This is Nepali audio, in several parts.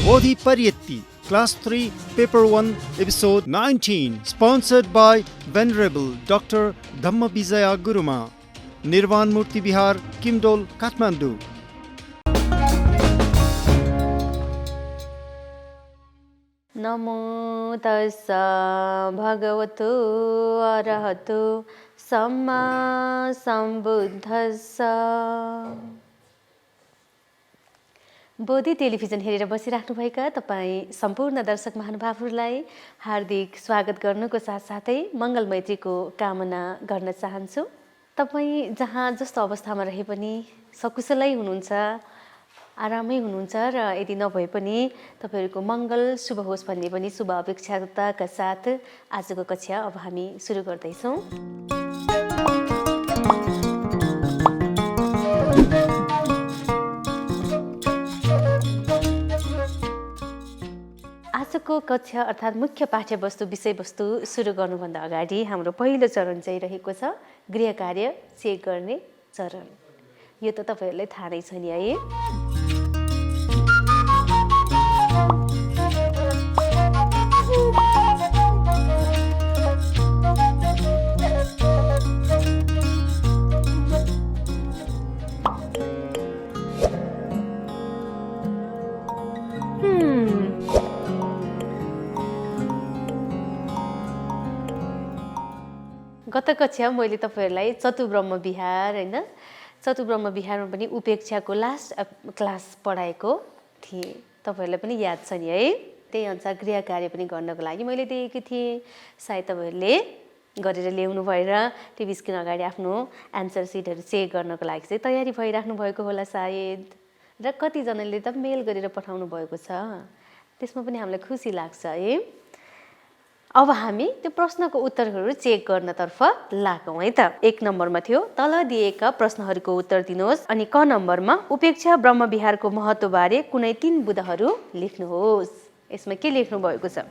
Bodhi Pariyatti, Class 3, Paper 1, Episode 19, sponsored by Venerable Dr. Dhamma Vijaya Guruma, Nirvan Murti Bihar, Kimdol, Kathmandu. Namo tassa bhagavato arahato samma sambuddhassa. Bodhi television हेरेर बसिराख्नुभएका तपाईँ सम्पूर्ण दर्शक महानुभावहरूलाई हार्दिक स्वागत गर्नुको साथसाथै मङ्गल मैत्रीको कामना गर्न चाहन्छु। तपाईँ जहाँ जस्तो अवस्थामा रहे पनि सकुशलै हुनुहुन्छ, आरामै हुनुहुन्छ र यदि नभए पनि तपाईहरूको मङ्गल शुभ होस् भन्ने पनि शुभ अपेक्षाका साथ आजको कक्षा अब हामी सुरु गर्दैछौँ। आजको कक्षा अर्थात् मुख्य पाठ्यवस्तु विषयवस्तु सुरु गर्नुभन्दा अगाडि हाम्रो पहिलो चरण चाहिँ रहेको छ गृह कार्य चेक गर्ने चरण। यो त तपाईहरुलाई थाहा नै छ नि है। गत कक्षा मैले तपाईहरुलाई चतुब्रह्म विहार हैन, चतुब्रह्म विहारमा पनि उपेक्षाको लास्ट क्लास पढाएको थिएँ। तपाईहरुलाई पनि याद छ नि है। त्यही अनुसार गृह कार्य पनि गर्नको लागि मैले दिएकी थिएँ। सायद तपाईहरुले गरेर ल्याउनु भएर टिभी स्क्रिन अगाडि आफ्नो एन्सर सिटहरु चेक गर्नको लागि चाहिँ तयारी भइराख्नु भएको होला सायद। र कति जनाले त मेल गरेर पठाउनु भएको छ। त्यसमा पनि हामीलाई खुसी लाग्छ है। अब हामी त्यो प्रश्नको उत्तरहरू चेक गर्नतर्फ लागौं है त। 1 नम्बरमा थियो तल दिएका प्रश्नहरूको उत्तर दिनुहोस् अनि क नम्बरमा उपेक्षा ब्रह्म विहारको महत्व बारे कुनै 3 बुँदाहरू लेख्नुहोस्। यसमा के लेख्नु भएको छ?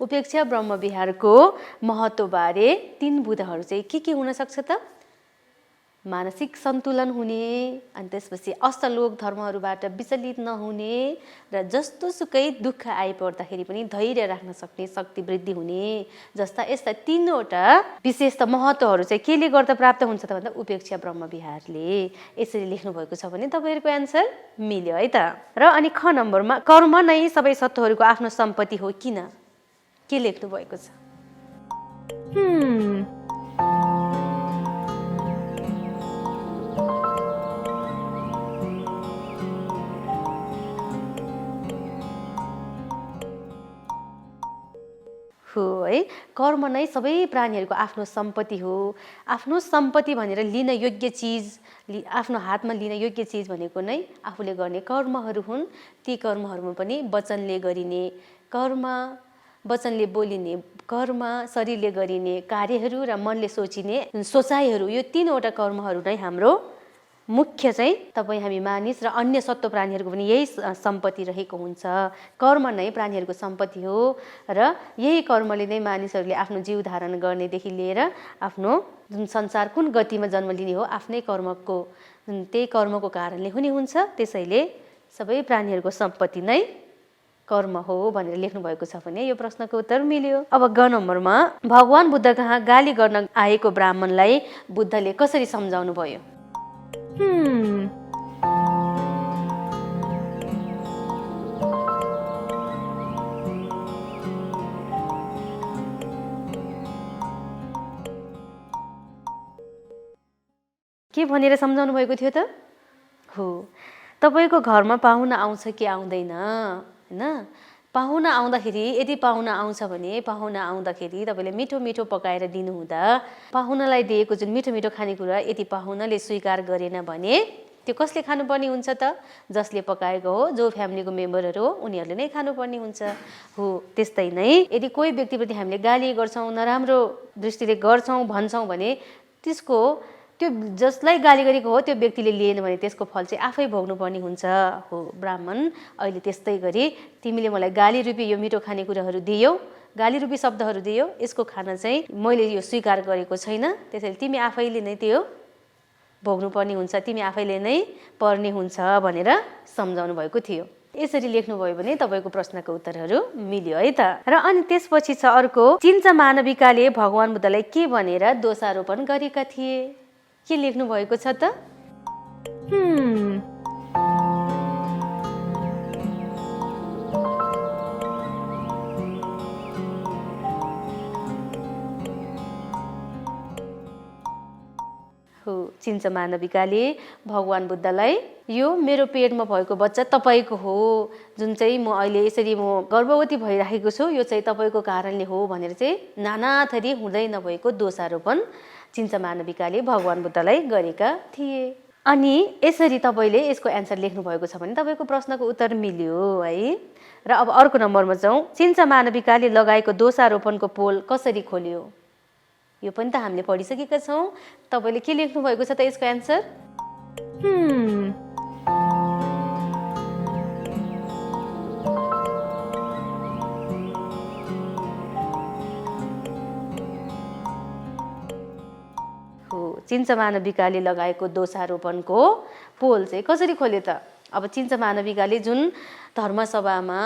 उपेक्षा ब्रह्म विहारको महत्व बारे 3 बुँदाहरू चाहिँ के हुन सक्छ त? मानसिक सन्तुलन हुने, अनि त्यसपछि अष्टलोक धर्महरूबाट विचलित नहुने र जस्तो सुकै दुःख आइपर्दाखेरि पनि धैर्य राख्न सक्ने शक्ति वृद्धि हुने जस्ता यस्ता 3 वटा विशेष महत्वहरू चाहिँ केले गर्दा प्राप्त हुन्छ त भन्दा उपेक्षा ब्रह्म विहारले। यसरी लेख्नु भएको छ भने तपाईहरुको एन्सर मिल्यो है त। र अनि ख नम्बरमा कर्म नै सबै सत्वहरूको आफ्नो सम्पत्ति हो किन? के लेख्नु भएको छ? हो है, कर्म नै सबै प्राणीहरूको आफ्नो सम्पत्ति हो। आफ्नो सम्पत्ति भनेर लिन योग्य चीज, आफ्नो हातमा लिन योग्य चीज भनेको नै आफूले गर्ने कर्महरू हुन्। ती कर्महरूमा पनि वचनले गरिने कर्म, वचनले बोलिने कर्म, शरीरले गरिने कार्यहरू र मनले सोचिने सोचाइहरू, यो 3 वटा कर्महरू नै हाम्रो मुख्य चाहिँ तपाईँ हामी मानिस र अन्य सत्व प्राणीहरूको पनि यही सम्पत्ति रहेको हुन्छ। कर्म नै प्राणीहरूको सम्पत्ति हो र यही कर्मले नै मानिसहरूले आफ्नो जीव धारण गर्नेदेखि लिएर आफ्नो जुन संसार कुन गतिमा जन्म लिने हो आफ्नै कर्मको त्यही कर्मको कारणले हुने हुन्छ। त्यसैले सबै प्राणीहरूको सम्पत्ति नै कर्म हो भनेर लेख्नु भएको छ भने यो प्रश्नको उत्तर मिल्यो। अब ग नम्बरमा भगवान बुद्ध कहाँ गाली गर्न आएको ब्राह्मणलाई बुद्धले कसरी सम्झाउनु भयो? के भनेर सम्झाउनु भएको थियो त? हो, तपाईको घरमा पाहुना आउँछ कि आउँदैन हैन? पाहुना आउँदाखेरि यदि पाहुना आउँछ भने पाहुना आउँदाखेरि तपाईले मिठो मिठो पकाएर दिनुहुँदा पाहुनालाई दिएको जुन मिठो मिठो खानेकुरा यदि पाहुनाले स्वीकार गरेन भने त्यो कसले खानुपर्ने हुन्छ त? जसले पकाएको हो, जो फ्यामिलीको मेम्बरहरू हो उनीहरूले नै खानुपर्ने हुन्छ। हो, त्यस्तै नै यदि कोही व्यक्तिप्रति हामीले गाली गर्छौं, नराम्रो दृष्टिले गर्छौं, भन्छौं भने त्यसको त्यो जसलाई गाली गरेको हो त्यो व्यक्तिले लिएन भने त्यसको फल चाहिँ आफै भोग्नुपर्ने हुन्छ। हो ब्राह्मण अहिले त्यस्तै गरी तिमीले मलाई गाली रूपी यो मिठो खानेकुराहरू दियौ, गाली रूपी शब्दहरू दियौ, यसको खाना चाहिँ मैले यो स्वीकार गरेको छैन, त्यसैले तिमी आफैले नै त्यो भोग्नुपर्ने हुन्छ, तिमी आफैले नै पर्ने हुन्छ भनेर सम्झाउनु भएको थियो। यसरी लेख्नुभयो भने तपाईँको प्रश्नको उत्तरहरू मिल्यो है त। र अनि त्यसपछि छ अर्को, चिन्चा मानविकाले भगवान बुद्धलाई के भनेर दोषारोपण गरेका थिए? के लेख्नु भएको छ त? हो, चिन्चा मानविकाले भगवान बुद्धलाई यो मेरो पेटमा भएको बच्चा तपाईँको हो, जुन चाहिँ म अहिले यसरी म गर्भवती भइराखेको छु, यो चाहिँ तपाईँको कारणले हो भनेर चाहिँ नाना थरी हुँदै नभएको दोषारोपण चिन्चा मानविकाले भगवान बुद्धलाई गरेका थिए। अनि यसरी तपाईँले यसको एन्सर लेख्नुभएको छ भने तपाईँको प्रश्नको उत्तर मिल्यो है। र अब अर्को नम्बरमा जाउँ, चिन्चा मानविकाले लगाएको दोषारोपणको पोल कसरी खोल्यो? यो पनि त हामीले पढिसकेका छौँ। तपाईँले के लेख्नु भएको छ त यसको एन्सर? हो, चिन्चा मानविकाले लगाएको दोषारोपणको पोल चाहिँ कसरी खोल्यो त? अब चिन्चा मानविकाले जुन धर्मसभामा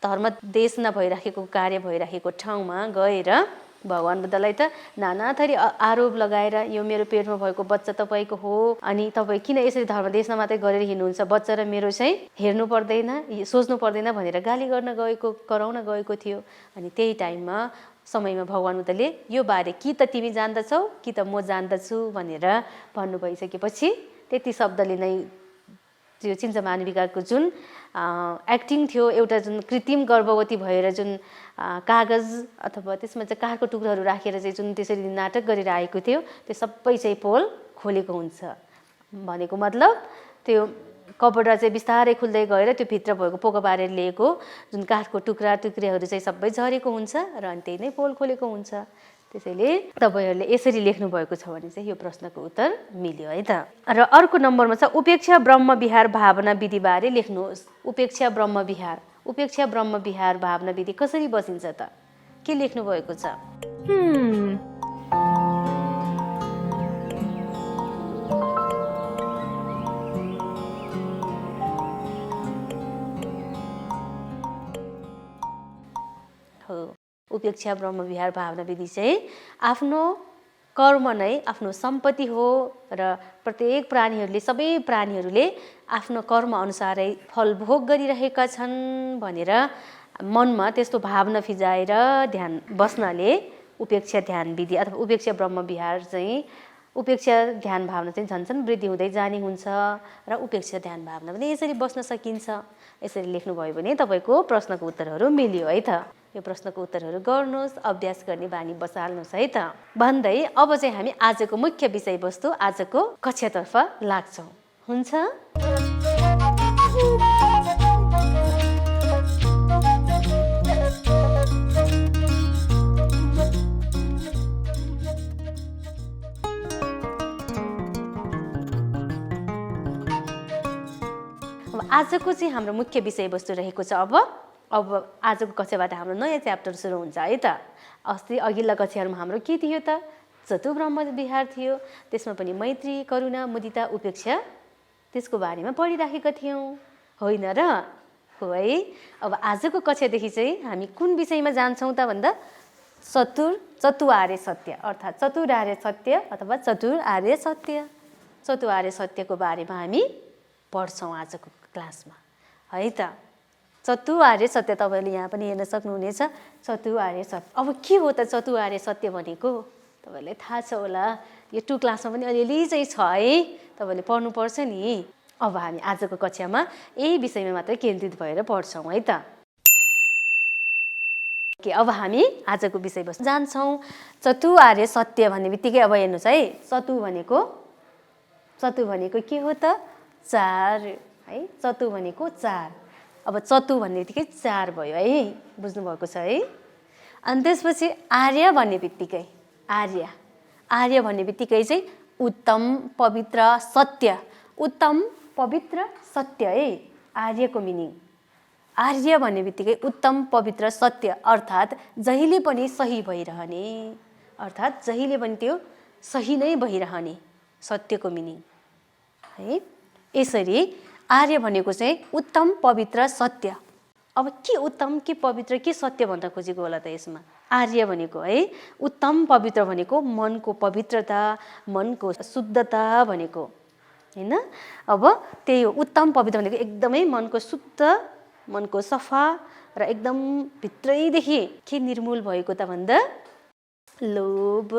धर्म देशमा भइराखेको कार्य भइराखेको ठाउँमा गएर भगवान बुद्धलाई त नाना थरी आरोप लगाएर यो मेरो पेटमा भएको बच्चा तपाईँको हो, अनि तपाईँ किन यसरी धर्म देशमा मात्रै गरेर हिँड्नुहुन्छ, बच्चा र मेरो चाहिँ हेर्नु पर्दैन, सोच्नु पर्दैन भनेर गाली गर्न गएको, कराउन गएको थियो। अनि त्यही टाइममा समयमा भगवान बुद्धले यो बारे कि त तिमी जान्दछौ कि त म जान्दछु भनेर भन्नु भइसकेपछि त्यति शब्दले नै त्यो चिन्चा मानविकाको जुन एक्टिङ थियो, एउटा जुन कृत्रिम गर्भवती भएर जुन कागज अथवा त्यसमा चाहिँ काठको टुक्राहरू राखेर चाहिँ जुन त्यसरी नाटक गरेर आएको थियो, त्यो सबै चाहिँ पोल खोलेको हुन्छ। भनेको मतलब त्यो कपडा चाहिँ बिस्तारै खुल्दै गएर त्यो भित्र भएको पोको पारेर लिएको जुन काठको टुक्रा टुक्रीहरू चाहिँ सबै झरेको हुन्छ र अनि त्यही नै पोल खोलेको हुन्छ। त्यसैले तपाईँहरूले यसरी लेख्नु भएको छ भने चाहिँ यो प्रश्नको उत्तर मिल्यो है त। र अर्को नम्बरमा छ उपेक्षा ब्रह्म विहार भावना विधिबारे लेख्नुहोस्। उपेक्षा ब्रह्म विहार, उपेक्षा ब्रह्म विहार भावना विधि कसरी बसिन्छ त? के लेख्नु भएको छ? हो, उपेक्षा ब्रह्म विहार भावना विधि चाहिँ आफ्नो कर्म नै आफ्नो सम्पत्ति हो र प्रत्येक प्राणीहरूले, सबै प्राणीहरूले आफ्नो कर्म अनुसारै फल भोग गरिरहेका छन् भनेर मनमा त्यस्तो भावना फिजाएर ध्यान बस्नाले उपेक्षा ध्यान विधि अथवा उपेक्षा ब्रह्म विहार चाहिँ उपेक्षा ध्यान भावना चाहिँ झन् वृद्धि हुँदै जाने हुन्छ र उपेक्षा ध्यान भावना पनि यसरी बस्न सकिन्छ। यसरी लेख्नुभयो भने तपाईँको प्रश्नको उत्तरहरू मिल्यो है त। यो प्रश्नको उत्तरहरू गर्नुहोस्, अभ्यास गर्ने बानी बसाल्नुहोस् है त। भन्दै अब चाहिँ हामी आजको मुख्य विषयवस्तु आजको कक्षातर्फ लाग्छौँ। हुन्छ? आजको चाहिँ हाम्रो मुख्य विषयवस्तु रहेको छ अब आजको कक्षाबाट हाम्रो नयाँ च्याप्टर सुरु हुन्छ है त। अस्ति अघिल्ला कक्षाहरूमा हाम्रो के थियो त? चतुर्ब्रह्म विहार थियो, त्यसमा पनि मैत्री, करुणा, मुदिता, उपेक्षा त्यसको बारेमा पढिराखेका थियौँ, होइन र? हो है। अब आजको कक्षादेखि चाहिँ हामी कुन विषयमा जान्छौँ त भन्दा चतुरार्य सत्य अर्थात् चतुरार्य सत्य अथवा चतुरार्य सत्य, चतुरार्य सत्यको बारेमा हामी पढ्छौँ आजको क्लासमा है त। चतुरार्य सत्य तपाईँले यहाँ पनि हेर्न सक्नुहुनेछ। चतुरार्य सत्य अब के हो त चतुरार्य सत्य भनेको? तपाईँलाई थाहा छ होला, यो 2 क्लासमा पनि अलिअलि चाहिँ छ है, तपाईँले पढ्नुपर्छ नि। अब हामी आजको कक्षामा यही विषयमा मात्रै केन्द्रित भएर पढ्छौँ है त। अब हामी आजको विषयवस्तु जान्छौँ। चतुरार्य सत्य भन्ने बित्तिकै अब हेर्नुहोस् है, चतु भनेको के हो त? 4 है। चतु भनेको 4। अब चतु भन्ने बित्तिकै 4 भयो है, बुझ्नुभएको छ है। अनि त्यसपछि आर्य भन्ने बित्तिकै चाहिँ उत्तम पवित्र सत्य, उत्तम पवित्र सत्य है आर्यको मिनिङ। आर्य भन्ने बित्तिकै उत्तम पवित्र सत्य अर्थात् जहिले पनि सही भइरहने, अर्थात् जहिले पनि त्यो सही नै भइरहने सत्यको मिनिङ है। यसरी आर्य भनेको चाहिँ उत्तम पवित्र सत्य। अब के उत्तम के पवित्र के सत्य भन्न खोजेको होला त यसमा? आर्य भनेको है उत्तम पवित्र भनेको मनको पवित्रता, मनको शुद्धता भनेको हैन। अब त्यही हो उत्तम पवित्र भनेको एकदमै मनको शुद्ध, मनको सफा र एकदम भित्रैदेखि के निर्मूल भएको त भन्दा लोभ,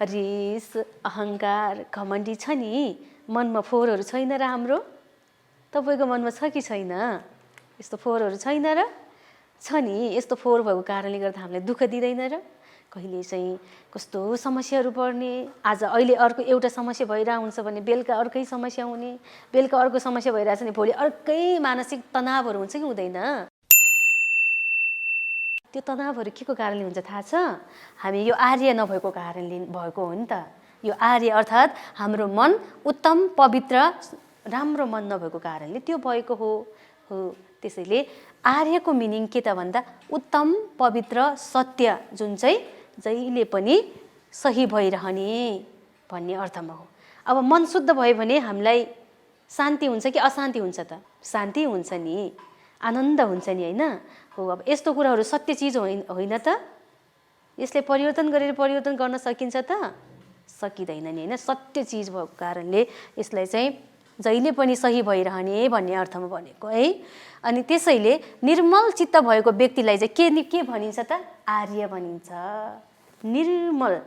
रिस, अहङ्कार, घमण्डी छ नि मनमा, फोहोरहरू छैन र हाम्रो? तपाईँको मनमा छ कि छैन यस्तो फोहोरहरू? छैन र? छ नि। यस्तो फोहोर भएको कारणले गर्दा हामीलाई दुःख दिँदैन र? कहिले चाहिँ कस्तो समस्याहरू पर्ने, आज अहिले अर्को एउटा समस्या भइरहेको हुन्छ भने बेलुका अर्कै समस्या हुने, बेलुका अर्को समस्या भइरहेछ भने भोलि अर्कै मानसिक तनावहरू हुन्छ कि हुँदैन? त्यो तनावहरू के को कारणले हुन्छ थाहा छ? हामी यो आर्य नभएको कारणले भएको हो नि त। यो आर्य अर्थात् हाम्रो मन उत्तम पवित्र राम्रो मन नभएको कारणले त्यो भएको हो। त्यसैले आर्यको मिनिङ के त भन्दा उत्तम पवित्र सत्य, जुन चाहिँ जहिले पनि सही भइरहने भन्ने अर्थमा हो। अब मन शुद्ध भयो भने हामीलाई शान्ति हुन्छ कि अशान्ति हुन्छ त? शान्ति हुन्छ नि, आनन्द हुन्छ नि हैन। हो अब यस्तो कुराहरू सत्य चिज होइन त? यसले परिवर्तन गरेर परिवर्तन गर्न सकिन्छ त? सकिँदैन नि हैन। सत्य चिज भएको कारणले यसलाई चाहिँ जहिले पनि सही भइरहने भन्ने अर्थमा भनेको है। अनि त्यसैले निर्मल चित्त भएको व्यक्तिलाई चाहिँ के भनिन्छ त? आर्य भनिन्छ। निर्मल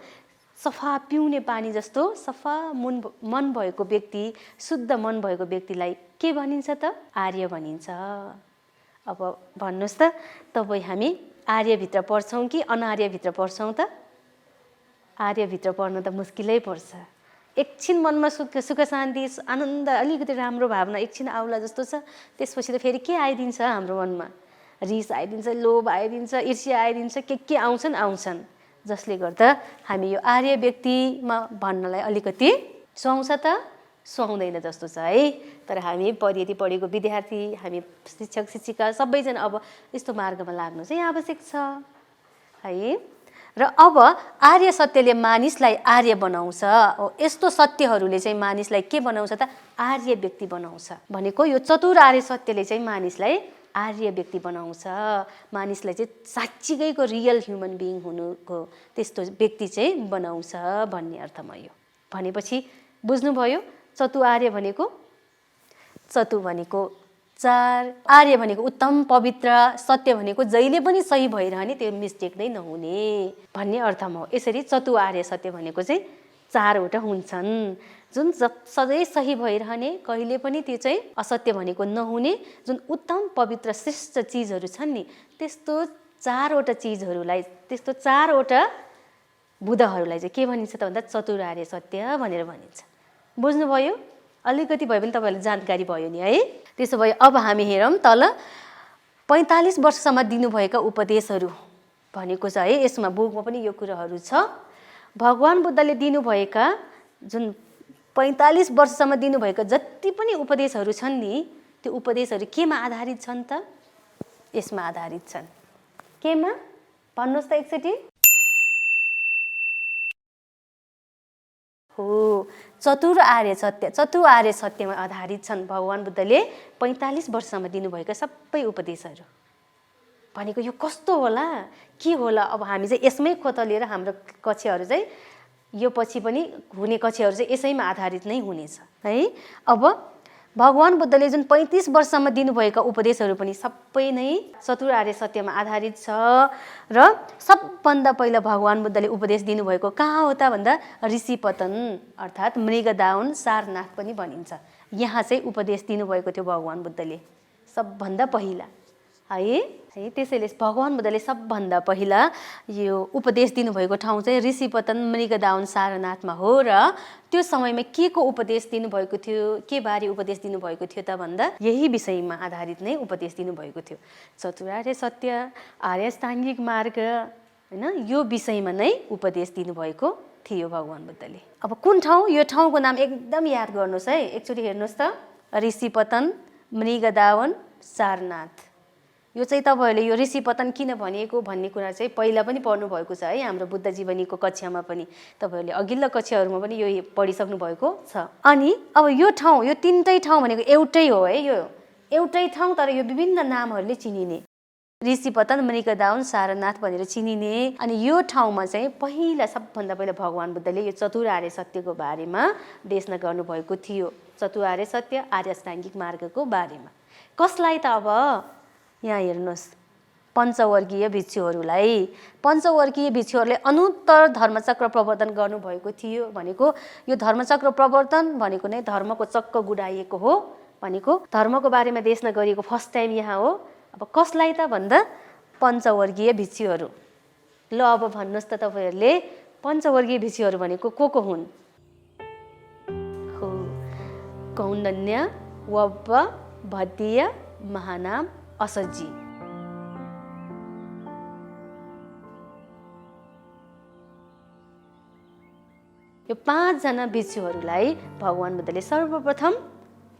सफा पिउने पानी जस्तो सफा मन भएको व्यक्ति, शुद्ध मन भएको व्यक्तिलाई के भनिन्छ त? आर्य भनिन्छ। अब भन्नुहोस् त, तपाईँ हामी आर्यभित्र पर्छौँ कि अनार्यभित्र पर्छौँ त? आर्यभित्र पर्न त मुस्किलै पर्छ। एकछिन मनमा सुख शान्ति आनन्द अलिकति राम्रो भावना एकछिन आउला जस्तो छ, त्यसपछि त फेरि के आइदिन्छ हाम्रो मनमा? रिस आइदिन्छ, लोभ आइदिन्छ, ईर्ष्या आइदिन्छ, के आउँछन्, जसले गर्दा हामी यो आर्य व्यक्तिमा भन्नलाई अलिकति सुहाउँछ त? सुहाउँदैन जस्तो छ है। तर हामी परियति पढेको विद्यार्थी, हामी शिक्षक शिक्षिका सबैजना अब यस्तो मार्गमा लाग्नु चाहिँ आवश्यक छ है। र अब आर्य सत्यले मानिसलाई आर्य बनाउँछ। यस्तो सत्यहरूले चाहिँ मानिसलाई के बनाउँछ त? आर्य व्यक्ति बनाउँछ। भनेको यो चतुर आर्य सत्यले चाहिँ मानिसलाई आर्य व्यक्ति बनाउँछ। मानिसलाई चाहिँ साँच्चीकैको रियल ह्युमन बिइङ हुनुको त्यस्तो व्यक्ति चाहिँ बनाउँछ भन्ने अर्थमा यो भनेपछि बुझ्नुभयो? चतु आर्य भनेको, चतु भनेको चार, आर्य भनेको उत्तम पवित्र, सत्य भनेको जहिले पनि सही भइरहने, त्यो मिस्टेक नै नहुने भन्ने अर्थमा हो। यसरी चतु आर्य सत्य भनेको चाहिँ चारवटा हुन्छन्, जुन सधैँ सही भइरहने, कहिले पनि त्यो चाहिँ असत्य भनेको नहुने, जुन उत्तम पवित्र श्रेष्ठ चिजहरू छन् नि, त्यस्तो चारवटा चिजहरूलाई, त्यस्तो चारवटा बुधहरूलाई चाहिँ के भनिन्छ त भन्दा चतुर आर्य सत्य भनेर भनिन्छ। बुझ्नुभयो? अलिकति भए पनि तपाईँहरूलाई जानकारी भयो नि है। त्यसो भए अब हामी हेरौँ तल 45 वर्षसम्म दिनुभएका उपदेशहरू भनेको छ है। यसमा बुकमा पनि यो कुराहरू छ। भगवान बुद्धले दिनुभएका जुन 45 वर्षसम्म दिनुभएका जति पनि उपदेशहरू छन् नि, त्यो उपदेशहरू केमा आधारित छन् त? यसमा आधारित छन्। केमा भन्नुहोस् त एकचोटि? हो, चतुर आर्य सत्य, चतुर आर्य सत्यमा आधारित छन् भगवान बुद्धले 45 वर्षसम्म दिनुभएका सबै उपदेशहरू। भनेको यो कस्तो होला, के होला? अब हामी चाहिँ यसमै खोतलेर हाम्रो कक्षाहरू चाहिँ यो पछि पनि हुने कक्षाहरू चाहिँ यसैमा आधारित नै हुनेछ है। अब भगवान बुद्धले जुन 35 वर्षसम्म दिनुभएका उपदेशहरू पनि सबै नै चतुर आर्य सत्यमा आधारित छ। र सबभन्दा पहिला भगवान बुद्धले उपदेश दिनुभएको कहाँ हो त भन्दा ऋषिपतन अर्थात् मृगदाउन सारनाथ पनि भनिन्छ। यहाँ चाहिँ उपदेश दिनुभएको थियो भगवान बुद्धले सबभन्दा पहिला है। त्यसैले भगवान बुद्धले सबभन्दा पहिला यो उपदेश दिनुभएको ठाउँ चाहिँ ऋषिपतन मृगदाउन सारनाथमा हो। र त्यो समयमा के को उपदेश दिनुभएको थियो, के बारे उपदेश दिनुभएको थियो त भन्दा यही विषयमा आधारित नै उपदेश दिनुभएको थियो। चतुर आर्य सत्य, आर्य अष्टाङ्गिक मार्ग हैन, यो विषयमा नै उपदेश दिनुभएको थियो भगवान बुद्धले। अब कुन ठाउँ, यो ठाउँको नाम एकदम याद गर्नुहोस् है। एकचोटि हेर्नुहोस् त, ऋषिपतन, मृगदावन, सारनाथ। यो चाहिँ तपाईँहरूले यो ऋषिपतन किन भनिएको भन्ने कुरा चाहिँ पहिला पनि पढ्नु भएको छ है, हाम्रो बुद्ध जीवनीको कक्षामा पनि। तपाईँहरूले अघिल्लो कक्षाहरूमा पनि यो पढिसक्नु भएको छ। अनि अब यो ठाउँ, यो तिनटै ठाउँ भनेको एउटै हो है, यो एउटै ठाउँ, तर यो विभिन्न नामहरूले चिनिने। ऋषिपतन, मृगदावन, सारनाथ भनेर चिनिने। अनि यो ठाउँमा चाहिँ पहिला, सबभन्दा पहिला भगवान बुद्धले यो चतुरार्य सत्यको बारेमा देशना गर्नुभएको थियो। चतुरार्य सत्य, आर्य अष्टाङ्गिक मार्गको बारेमा। कसलाई त अब यहाँ हेर्नुहोस्, पञ्चवर्गीय भिक्षुहरूलाई, पञ्चवर्गीय भिक्षुहरूले अनुत्तर धर्मचक्र प्रवर्तन गर्नुभएको थियो भनेको, यो धर्मचक्र प्रवर्तन भनेको नै धर्मको चक्क गुडाइएको हो भनेको, धर्मको बारेमा देशना गरिएको फर्स्ट टाइम यहाँ हो। अब कसलाई त भन्दा पञ्चवर्गीय भिक्षुहरू। ल अब भन्नुहोस् त तपाईँहरूले, पञ्चवर्गीय भिक्षुहरू भनेको को हुन्? हो, कौण्डन्य, वब्ब, भद्दिय, महानाम, असज्जी। यो 5 जना भिक्षुहरूलाई भगवान बुद्धले सर्वप्रथम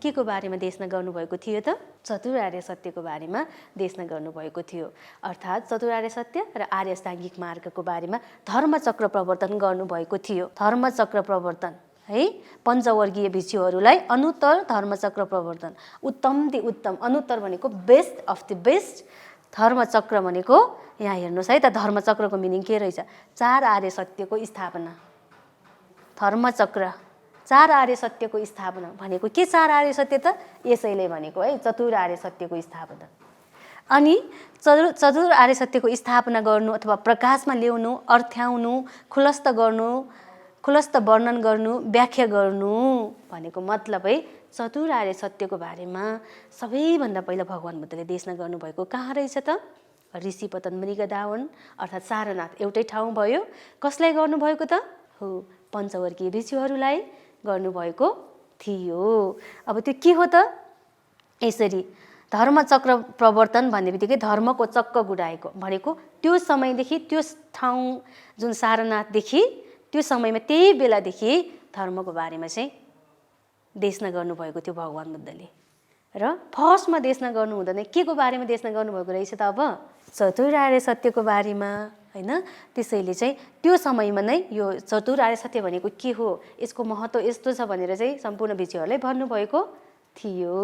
के को बारेमा देशना गर्नुभएको थियो त? चतुरार्य सत्यको बारेमा देशना गर्नुभएको थियो। अर्थात् चतुरार्य सत्य र आर्य अष्टाङ्गिक मार्गको बारेमा धर्मचक्र प्रवर्तन गर्नुभएको थियो। धर्मचक्र प्रवर्तन है, पञ्चवर्गीय भिक्षुहरूलाई अनुत्तर धर्मचक्र प्रवर्तन, उत्तमति उत्तम, अनुत्तर भनेको बेस्ट अफ द बेस्ट, धर्मचक्र भनेको यहाँ हेर्नुहोस् है त, धर्मचक्रको मिनिङ के रहेछ? 4 आर्य सत्यको स्थापना। धर्मचक्र 4 आर्य सत्यको स्थापना भनेको के? 4 आर्य सत्य त यसैले भनेको है, चतुरार्य सत्यको स्थापना। अनि चतुर आर्य सत्यको स्थापना गर्नु अथवा प्रकाशमा ल्याउनु, अर्थ्याउनु, खुलस्त गर्नु, खुलस्त वर्णन गर्नु, व्याख्या गर्नु भनेको मतलब है चतुर आर्य सत्यको बारेमा सबैभन्दा पहिला भगवान बुद्धले देशना गर्नुभएको कहाँ रहेछ त? ऋषिपतन, मृगदावन अर्थात् सारनाथ एउटै ठाउँ भयो। कसलाई गर्नुभएको त? हो, पञ्चवर्गीय भिक्षुहरूलाई गर्नुभएको थियो। अब त्यो के हो त? यसरी धर्मचक्र प्रवर्तन भन्ने बित्तिकै धर्मको चक्क गुडाएको भनेको त्यो समयदेखि, त्यो ठाउँ जुन सारनाथदेखि, त्यो समयमा त्यही बेलादेखि धर्मको बारेमा चाहिँ देशना गर्नुभएको थियो भगवान बुद्धले। र फर्स्टमा देशना गर्नु हुँदैन, के को बारेमा देशना गर्नुभएको रहेछ त? अब चतुरार्य सत्यको बारेमा हैन। त्यसैले चाहिँ त्यो समयमा नै यो चतुरार्य सत्य भनेको के हो, यसको महत्त्व यस्तो छ भनेर चाहिँ सम्पूर्ण भिक्षुहरूलाई भन्नुभएको थियो।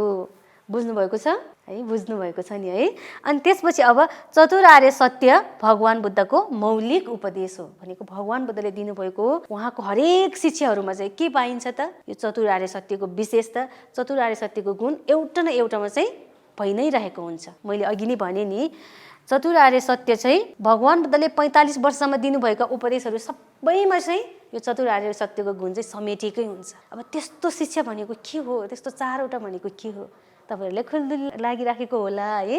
बुझ्नुभएको छ है? बुझ्नुभएको छ नि है। अनि त्यसपछि अब चतुरार्य सत्य भगवान बुद्धको मौलिक उपदेश हो भनेको, भगवान बुद्धले दिनुभएको उहाँको हरेक शिक्षाहरूमा चाहिँ के पाइन्छ त? यो चतुरार्य सत्यको विशेषता, चतुरार्य सत्यको गुण एउटा न एउटामा चाहिँ भइ नै रहेको हुन्छ। मैले अघि नै भने नि, चतुरार्य सत्य चाहिँ भगवान बुद्धले 45 वर्षमा दिनुभएका उपदेशहरू सबैमा चाहिँ यो चतुरार्य सत्यको गुण चाहिँ समेटिएकै हुन्छ। अब त्यस्तो शिक्षा भनेको के हो, त्यस्तो 4वटा भनेको के हो, तपाईँहरूले खुल्दुल लागिराखेको होला है।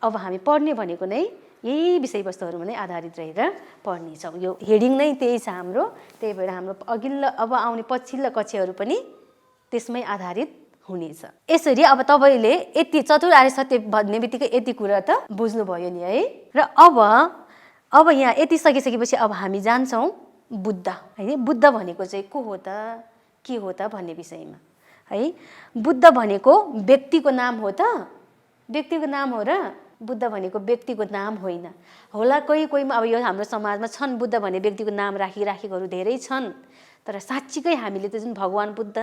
अब हामी पढ्ने भनेको नै यही विषयवस्तुहरूमा नै आधारित रहेर पढ्नेछौँ। यो हेडिङ नै त्यही छ हाम्रो, त्यही भएर हाम्रो अघिल्लो अब आउने पछिल्लो कक्षाहरू पनि त्यसमै आधारित हुनेछ। यसरी अब तपाईँले यति चतुरार्य सत्य भन्ने बित्तिकै यति कुरा त बुझ्नुभयो नि है। र अब यहाँ यति सकिसकेपछि अब हामी जान्छौँ बुद्ध है। बुद्ध भनेको चाहिँ को हो त, के हो त भन्ने विषयमा है। बुद्ध भनेको व्यक्तिको नाम हो त? व्यक्तिको नाम हो र? बुद्ध भनेको व्यक्तिको नाम होइन होला। कोहीमा अब यो हाम्रो समाजमा छन् बुद्ध भन्ने व्यक्तिको नाम राखेकोहरू धेरै छन्, तर साँच्चीकै हामीले त जुन भगवान बुद्ध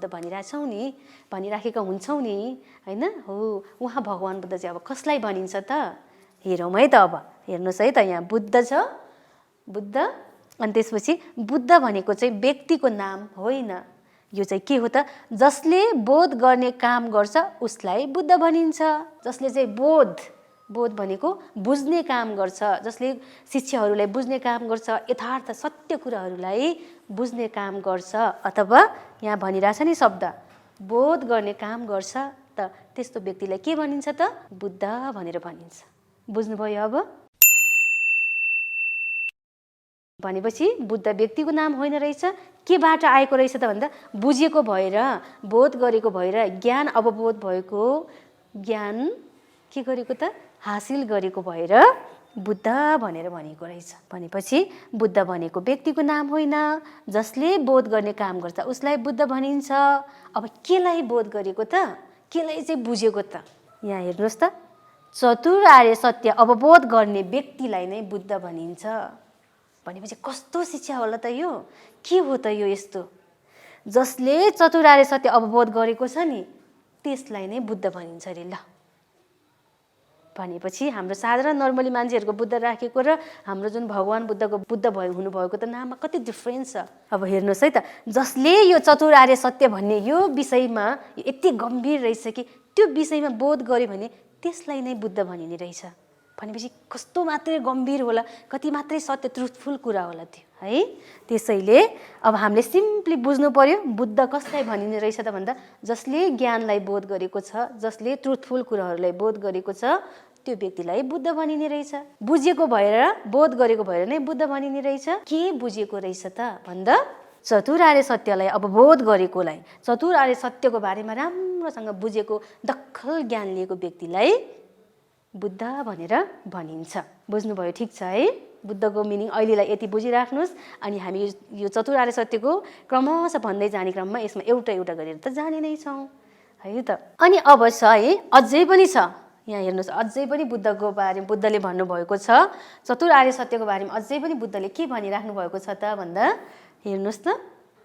भनिरहेछौँ नि, भनिराखेका हुन्छौँ नि होइन। हो, उहाँ भगवान बुद्ध चाहिँ अब कसलाई भनिन्छ त? हेरौँ है त। अब हेर्नुहोस् है त, यहाँ बुद्ध छ, बुद्ध। अनि त्यसपछि बुद्ध भनेको चाहिँ व्यक्तिको नाम होइन। यो चाहिँ के हो त? जसले बोध गर्ने काम गर्छ उसलाई बुद्ध भनिन्छ। जसले चाहिँ बोध भनेको बुझ्ने काम गर्छ, जसले शिक्षाहरूलाई बुझ्ने काम गर्छ, यथार्थ सत्य कुराहरूलाई बुझ्ने काम गर्छ, अथवा यहाँ भनिरहेछ नि शब्द बोध गर्ने काम गर्छ, त त्यस्तो व्यक्तिलाई के भनिन्छ त? बुद्ध भनेर भनिन्छ। बुझ्नुभयो? अब भनेपछि बुद्ध व्यक्तिको नाम होइन रहेछ। केबाट आएको रहेछ त भन्दा बुझेको भएर, बोध गरेको भएर, ज्ञान अवबोध भएको, ज्ञान के गरेको त? हासिल गरेको भएर बुद्ध भनेर भनेको रहेछ। भनेपछि बुद्ध भनेको व्यक्तिको नाम होइन, जसले बोध गर्ने काम गर्छ उसलाई बुद्ध भनिन्छ। अब केलाई बोध गरेको त, केलाई चाहिँ बुझेको त? यहाँ हेर्नुहोस् त, चतुर आर्य सत्य अवबोध गर्ने व्यक्तिलाई नै बुद्ध भनिन्छ। भनेपछि कस्तो शिक्षा होला त यो? के हो त यो यस्तो? जसले चतुर आर्य सत्य अवबोध गरेको छ नि त्यसलाई नै बुद्ध भनिन्छ अरे। ल भनेपछि हाम्रो साधारण नर्मली मान्छेहरूको बुद्ध राखेको र हाम्रो जुन भगवान् बुद्धको बुद्ध हुनुभएको त नाममा कति डिफ्रेन्स छ। अब हेर्नुहोस् है त, जसले यो चतुर आर्य सत्य भन्ने यो विषयमा यति गम्भीर रहेछ कि त्यो विषयमा बोध गर्यो भने त्यसलाई नै बुद्ध भनिने रहेछ। भनेपछि कस्तो मात्रै गम्भीर होला, कति मात्रै सत्य ट्रुथफुल कुरा होला त्यो है। त्यसैले अब हामीले सिम्पली बुझ्नु पर्यो बुद्ध कसलाई भनिने रहेछ त भन्दा जसले ज्ञानलाई बोध गरेको छ, जसले ट्रुथफुल कुराहरूलाई बोध गरेको छ त्यो व्यक्तिलाई बुद्ध भनिने रहेछ। बुझेको भएर, बोध गरेको भएर नै बुद्ध भनिने रहेछ। के बुझेको रहेछ त भन्दा चतुर आर्य सत्यलाई अवबोध गरेकोलाई, चतुर आर्य सत्यको बारेमा राम्रोसँग बुझेको, दक्खल ज्ञान लिएको व्यक्तिलाई बुद्ध भनेर भनिन्छ। बुझ्नुभयो? ठिक छ है। बुद्धको मिनिङ अहिलेलाई यति बुझिराख्नुहोस्। अनि हामी यो चतुर आर्य सत्यको क्रमशः भन्दै जाने क्रममा यसमा एउटा एउटा गरेर त जाने नै छौँ है त। अनि अब छ है, अझै पनि छ। यहाँ हेर्नुहोस्, अझै पनि बुद्धको बारेमा बुद्धले भन्नुभएको छ, चतुर आर्य सत्यको बारेमा अझै पनि बुद्धले के भनिराख्नु भएको छ त भन्दा हेर्नुहोस् त,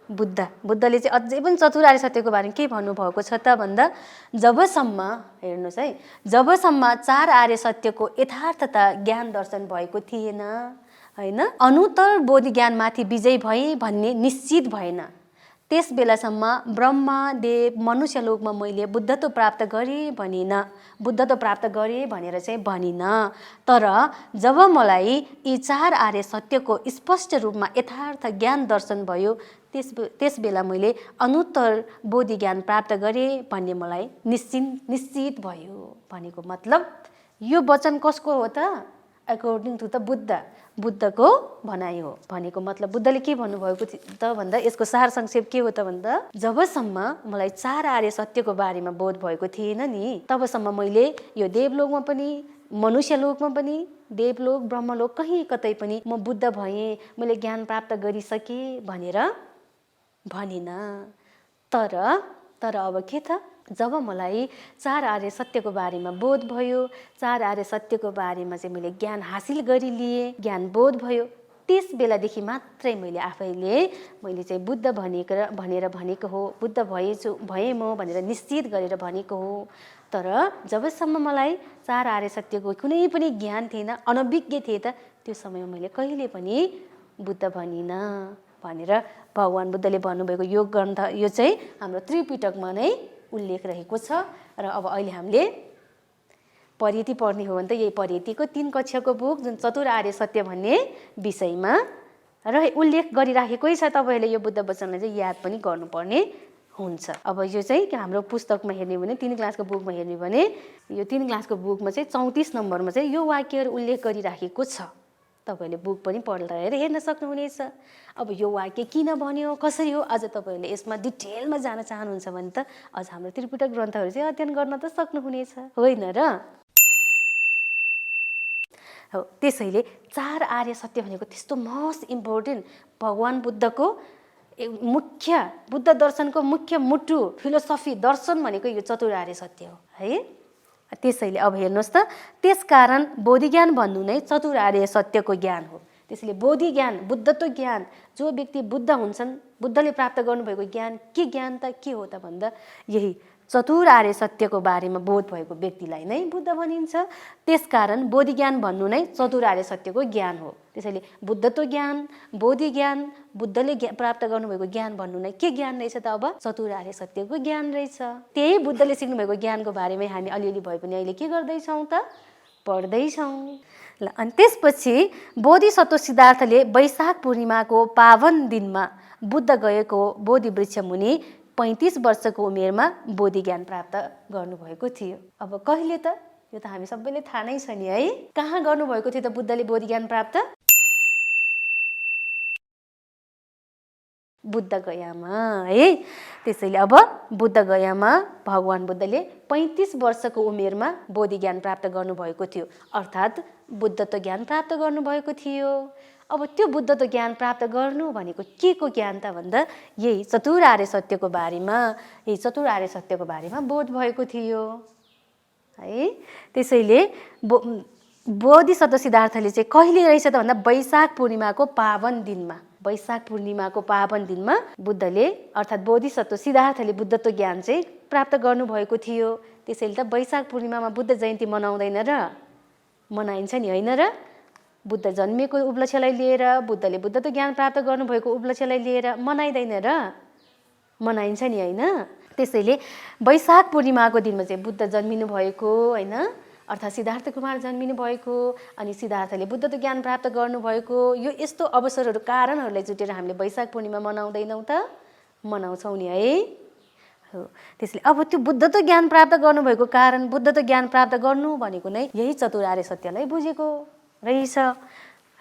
बुद्धले चाहिँ अझै पनि चतुर आर्य सत्यको बारेमा के भन्नुभएको छ त भन्दा जबसम्म, हेर्नुहोस् है, जबसम्म चार आर्य सत्यको यथार्थता ज्ञान दर्शन भएको थिएन होइन, अनुत्तर बोधि ज्ञानमाथि विजय भए भन्ने निश्चित भएन, त्यस बेलासम्म ब्रह्म देव मनुष्यलोकमा मैले बुद्धत्व प्राप्त गरेँ भनिन, बुद्धत्व प्राप्त गरेँ भनेर चाहिँ भनिन। तर जब मलाई यी चार आर्य सत्यको स्पष्ट रूपमा यथार्थ ज्ञान दर्शन भयो त्यस बेला मैले अनुत्तर बोधि ज्ञान प्राप्त गरेँ भन्ने मलाई निश्चित भयो। भनेको मतलब यो वचन कसको हो त? अकर्डिङ टु द बुद्धको भनाइ हो। भनेको मतलब बुद्धले के भन्नुभएको त भन्दा यसको सार संक्षेप के हो त भन्दा जबसम्म मलाई चार आर्य सत्यको बारेमा बोध भएको थिएन नि तबसम्म मैले यो देवलोकमा पनि, मनुष्यलोकमा पनि, देवलोक ब्रह्मलोक कहीँ कतै पनि म बुद्ध भएँ, मैले ज्ञान प्राप्त गरिसकेँ भनेर भनिन। तर अब के त, जब मलाई चार आर्य सत्यको बारेमा बोध भयो, चार आर्य सत्यको बारेमा चाहिँ मैले ज्ञान हासिल गरिलिएँ, ज्ञान बोध भयो, त्यस बेलादेखि मात्रै मैले चाहिँ बुद्ध भनेर भनेको हो, बुद्ध भएँ म भनेर निश्चित गरेर भनेको हो। तर जबसम्म मलाई चार आर्य सत्यको कुनै पनि ज्ञान थिएन, अनभिज्ञ थिए त त्यो समयमा मैले कहिले पनि बुद्ध भनिन भनेर भगवान् बुद्धले भन्नुभएको यो ग्रन्थ, यो चाहिँ हाम्रो त्रिपिटकमा नै उल्लेख रहेको छ। र अब अहिले हामीले परियति पढ्ने हो भने त यही परियतिको 3 कक्षाको बुक जुन चतुर आर्य सत्य भन्ने विषयमा उल्लेख गरिराखेकै छ। तपाईँहरूले यो बुद्ध वचनलाई चाहिँ याद पनि गर्नुपर्ने हुन्छ। अब यो चाहिँ हाम्रो पुस्तकमा हेर्ने भने 3 क्लासको बुकमा हेर्ने भने यो 3 क्लासको बुकमा चाहिँ 34 नम्बरमा चाहिँ यो वाक्यहरू उल्लेख गरिराखेको छ। तपाईँहरूले बुक पनि पढेर हेर्न सक्नुहुनेछ। अब यो वाक्य किन भन्यो, कसरी हो, अझ तपाईँहरूले यसमा डिटेलमा जान चाहनुहुन्छ भने त अझ हाम्रो त्रिपिटक ग्रन्थहरू चाहिँ अध्ययन गर्न त सक्नुहुनेछ, होइन र? हो, त्यसैले चार आर्य सत्य भनेको त्यस्तो मोस्ट इम्पोर्टेन्ट भगवान् बुद्धको मुख्य, बुद्ध दर्शनको मुख्य मुटु, फिलोसफी, दर्शन भनेको यो चतुर आर्य सत्य हो है। त्यसैले अब हेर्नुहोस् त, त्यसकारण बोधिज्ञान भन्नु नै चतुर आर्य सत्यको ज्ञान हो। त्यसैले बोधि ज्ञान, बुद्धत्व ज्ञान, जो व्यक्ति बुद्ध हुन्छन्, बुद्धले प्राप्त गर्नुभएको ज्ञान त के हो त भन्दा यही चतुर आर्य सत्यको बारेमा बोध भएको व्यक्तिलाई नै बुद्ध भनिन्छ। त्यसकारण बोधि ज्ञान भन्नु नै चतुर आर्य सत्यको ज्ञान हो। त्यसैले बुद्धत्व ज्ञान, बोधि ज्ञान, बुद्धले प्राप्त गर्नुभएको ज्ञान भन्नु नै के ज्ञान रहेछ त? अब चतुर आर्य सत्यको ज्ञान रहेछ। त्यही बुद्धले सिक्नुभएको ज्ञानको बारेमै हामी अलिअलि भए पनि अहिले के गर्दैछौँ त? पढ्दैछौँ। ल, अनि त्यसपछि बोधिसत्व सिद्धार्थले वैशाख पूर्णिमाको पावन दिनमा बुद्ध गएको बोधि वृक्ष मुनि 35 वर्षको उमेरमा बोधि ज्ञान प्राप्त गर्नुभएको थियो। अब कहिले त? यो त हामी सबैले थाहा नै छ नि है। कहाँ गर्नुभएको थियो त बुद्धले बोधि ज्ञान प्राप्त? बुद्ध गयामा है। त्यसैले अब बुद्ध गयामा भगवान बुद्धले 35 वर्षको उमेरमा बोधि ज्ञान प्राप्त गर्नुभएको थियो, अर्थात् बुद्धत्व ज्ञान प्राप्त गर्नुभएको थियो। अब त्यो बुद्धत्व ज्ञान प्राप्त गर्नु भनेको के को ज्ञान त भन्दा यही चतुर आर्य सत्यको बारेमा बोध भएको थियो है। त्यसैले बोधिसत्व सिद्धार्थले चाहिँ कहिले रहेछ त भन्दा वैशाख पूर्णिमाको पावन दिनमा बुद्धले अर्थात् बोधिसत्व सिद्धार्थले बुद्धत्व ज्ञान चाहिँ प्राप्त गर्नुभएको थियो। त्यसैले त वैशाख पूर्णिमामा बुद्ध जयन्ती मनाउँदैन र मनाइन्छ नि होइन र? बुद्ध जन्मेको उपलक्ष्यलाई लिएर, बुद्धले बुद्धत्व ज्ञान प्राप्त गर्नुभएको उपलक्ष्यलाई लिएर मनाइँदैन र? मनाइन्छ नि होइन? त्यसैले वैशाख पूर्णिमाको दिनमा चाहिँ बुद्ध जन्मिनु भएको होइन, अर्थात् सिद्धार्थ कुमार जन्मिनु भएको, अनि सिद्धार्थले बुद्धत्व ज्ञान प्राप्त गर्नुभएको, यो यस्तो अवसरहरू कारणहरूलाई जुटेर हामीले वैशाख पूर्णिमा मनाउँदैनौँ त? मनाउँछौँ नि है। हो, त्यसले अब त्यो बुद्धत्व ज्ञान प्राप्त गर्नुभएको कारण, बुद्धत्व ज्ञान प्राप्त गर्नु भनेको नै यही चतुर आर्य सत्यलाई बुझेको रहेछ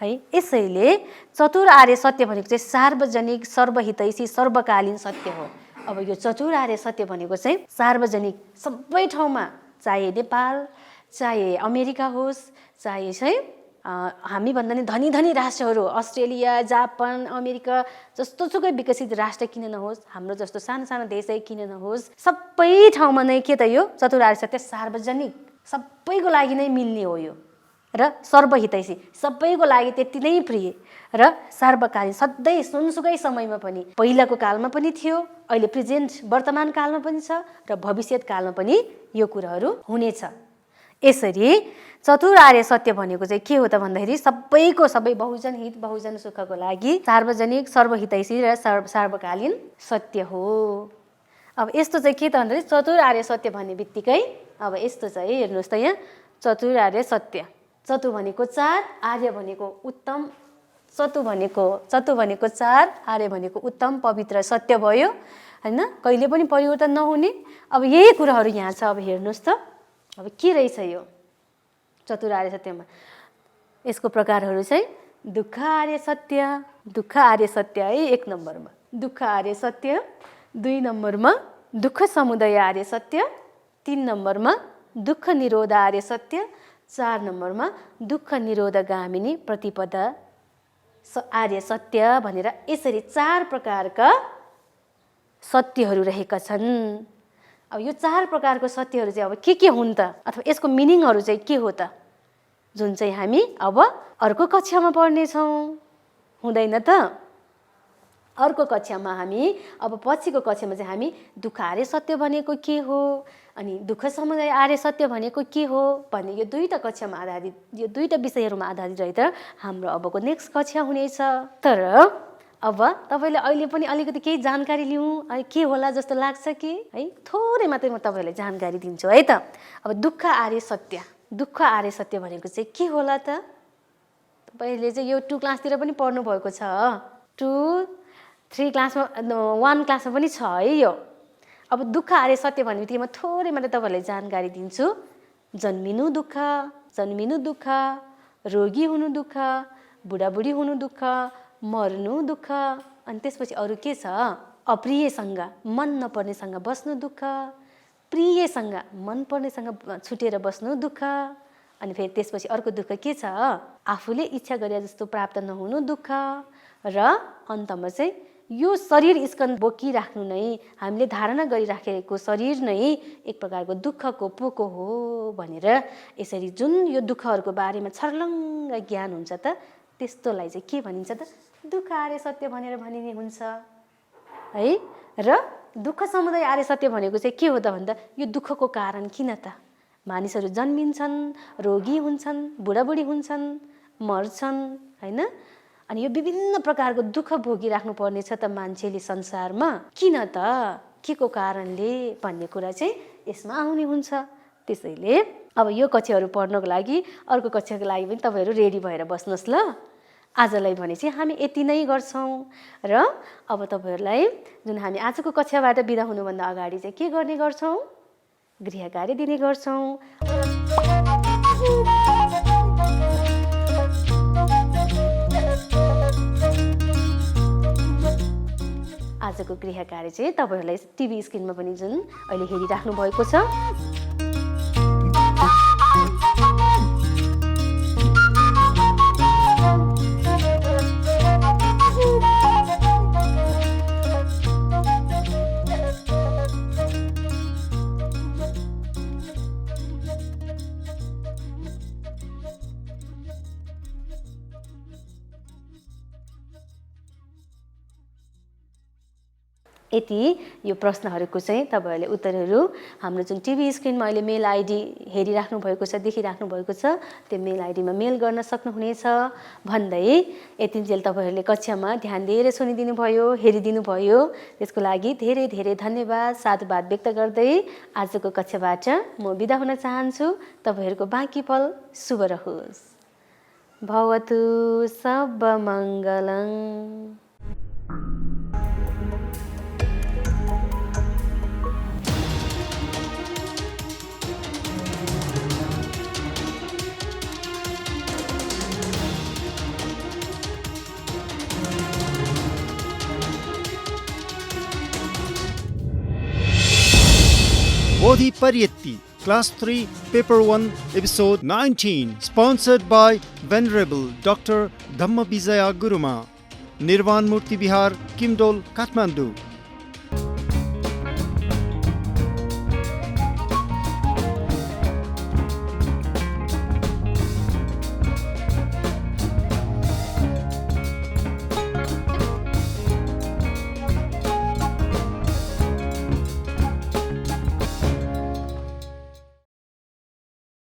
है। यसैले चतुर आर्य सत्य भनेको चाहिँ सार्वजनिक, सर्वहितैषी, सर्वकालीन सत्य हो। अब यो चतुर आर्य सत्य भनेको चाहिँ सार्वजनिक, सबै ठाउँमा, चाहे नेपाल, चाहे अमेरिका होस्, चाहे चाहिँ हामीभन्दा नि धनी धनी राष्ट्रहरू अस्ट्रेलिया, जापान, अमेरिका जस्तोसुकै विकसित राष्ट्र किन नहोस्, हाम्रो जस्तो सानो सानो देशै किन नहोस्, सबै ठाउँमा नै के त यो चतुर आर्य सत्य सार्वजनिक, सबैको लागि नै मिल्ने हो यो, र सर्वहितैषी, सबैको लागि त्यति नै प्रिय, र सार्वकालीन, सधैँ सुनसुकै समयमा पनि, पहिलाको कालमा पनि थियो, अहिले प्रेजेन्ट वर्तमान कालमा पनि छ, र भविष्यत कालमा पनि यो कुराहरू हुनेछ। यसरी चतुर आर्य सत्य भनेको चाहिँ के हो त भन्दाखेरि सबैको सबै, बहुजन हित बहुजन सुखको लागि सार्वजनिक, सर्वहितैषी र सार्वकालीन सत्य हो। अब यस्तो चाहिँ के त भन्दाखेरि चतुर आर्य सत्य भन्ने बित्तिकै अब यस्तो चाहिँ हेर्नुहोस् त यहाँ, चतुर आर्य सत्य, चतु भनेको 4, आर्य भनेको उत्तम, चतु भनेको 4, आर्य भनेको उत्तम पवित्र सत्य भयो होइन, कहिले पनि परिवर्तन नहुने। अब यही कुराहरू यहाँ छ। अब हेर्नुहोस् त अब के रहेछ यो चतुर आर्य सत्यमा। यसको प्रकारहरू चाहिँ दुःख आर्य सत्य है 1 नम्बरमा, दुःख आर्य सत्य, 2 नम्बरमा दुःख समुदय आर्य सत्य, 3 नम्बरमा दुःख निरोध आर्य सत्य, 4 नम्बरमा दुःख निरोधगामिनी प्रतिपदा आर्य सत्य भनेर यसरी 4 प्रकारका सत्यहरू रहेका छन्। अब यो 4 प्रकारको सत्यहरू चाहिँ अब के हुन् त, अथवा यसको मिनिङहरू चाहिँ के हो त, जुन चाहिँ हामी अब अर्को कक्षामा पढ्नेछौँ, हुँदैन त? अर्को कक्षामा हामी अब पछिको कक्षामा चाहिँ हामी दुःख आर्य सत्य भनेको के हो, अनि दुःख समुदय आर्य सत्य भनेको के हो भन्ने यो 2टा कक्षामा आधारित, यो 2टा विषयहरूमा आधारित रहेर हाम्रो अबको नेक्स्ट कक्षा हुनेछ। तर अब तपाईँले अहिले पनि अलिकति केही जानकारी लिउँ के होला जस्तो लाग्छ कि है, थोरै मात्रै म तपाईँलाई जानकारी दिन्छु है त। अब दुःख आर्य सत्य भनेको चाहिँ के होला त? तपाईँले चाहिँ यो 2 क्लासतिर पनि पढ्नु भएको छ, 2, 3 क्लासमा, 1 क्लासमा पनि छ है यो। अब दुःख आर्य सत्य भन्ने बित्तिकै म थोरै मात्रै तपाईँलाई जानकारी दिन्छु। जन्मिनु दुःख, रोगी हुनु दुःख, बुढाबुढी हुनु दुःख, मर्नु दुःख, अनि त्यसपछि अरू के छ? अप्रियसँग, मन नपर्नेसँग बस्नु दुःख, प्रियसँग, मन पर्नेसँग छुटेर बस्नु दुःख, अनि फेरि त्यसपछि अर्को दुःख के छ? आफूले इच्छा गरे जस्तो प्राप्त नहुनु दुःख, र अन्तमा चाहिँ यो शरीर स्कन्द बोकिराख्नु नै, हामीले धारणा गरिराखेको शरीर नै एक प्रकारको दुःखको पोको हो भनेर यसरी जुन यो दुःखहरूको बारेमा छर्लङ्ग ज्ञान हुन्छ त त्यस्तोलाई चाहिँ के भनिन्छ त? दुःख आर्य सत्य भनेर भनिने हुन्छ है। र दुःख समुदय आर्य सत्य भनेको चाहिँ के हो त भन्दा यो दुःखको कारण किन त? मानिसहरू जन्मिन्छन्, रोगी हुन्छन्, बुढाबुढी हुन्छन्, मर्छन् होइन, अनि यो विभिन्न प्रकारको दुःख भोगिराख्नु पर्ने छ त मान्छेले संसारमा, किन त, के को कारणले भन्ने कुरा चाहिँ यसमा आउने हुन्छ। त्यसैले अब यो कक्षाहरू पढ्नको लागि अर्को कक्षाको लागि पनि तपाईँहरू रेडी भएर बस्नुहोस् ल। आजलाई भने चाहिँ हामी यति नै गर्छौँ, र अब तपाईँहरूलाई जुन हामी आजको कक्षाबाट बिदा हुनुभन्दा अगाडि चाहिँ के गर्ने गर्छौँ? गृह कार्य दिने गर्छौँ। आजको गृह कार्य चाहिँ तपाईँहरूलाई टिभी स्क्रिनमा पनि जुन अहिले हेरिराख्नु भएको छ। यति यो प्रश्नहरूको चाहिँ तपाईँहरूले उत्तरहरू हाम्रो जुन टिभी स्क्रिनमा अहिले मेल आइडी हेरिराख्नु भएको छ, देखिराख्नु भएको छ, त्यो मेल आइडीमा मेल गर्न सक्नुहुनेछ भन्दै यतिन्जेल तपाईँहरूले कक्षामा ध्यान दिएर सुनिदिनु भयो, हेरिदिनु भयो, त्यसको लागि धेरै धेरै धन्यवाद, साधुवाद व्यक्त गर्दै आजको कक्षाबाट म बिदा हुन चाहन्छु। तपाईँहरूको बाँकी पल शुभ रहोस्। भवतु सर्वमङ्गलं। Bodhi Pariyatti, Class 3, Paper 1, Episode 19, sponsored by Venerable Dr. Dhamma Vijaya Guruma, Nirvan Murti Bihar, Kimdol, Kathmandu.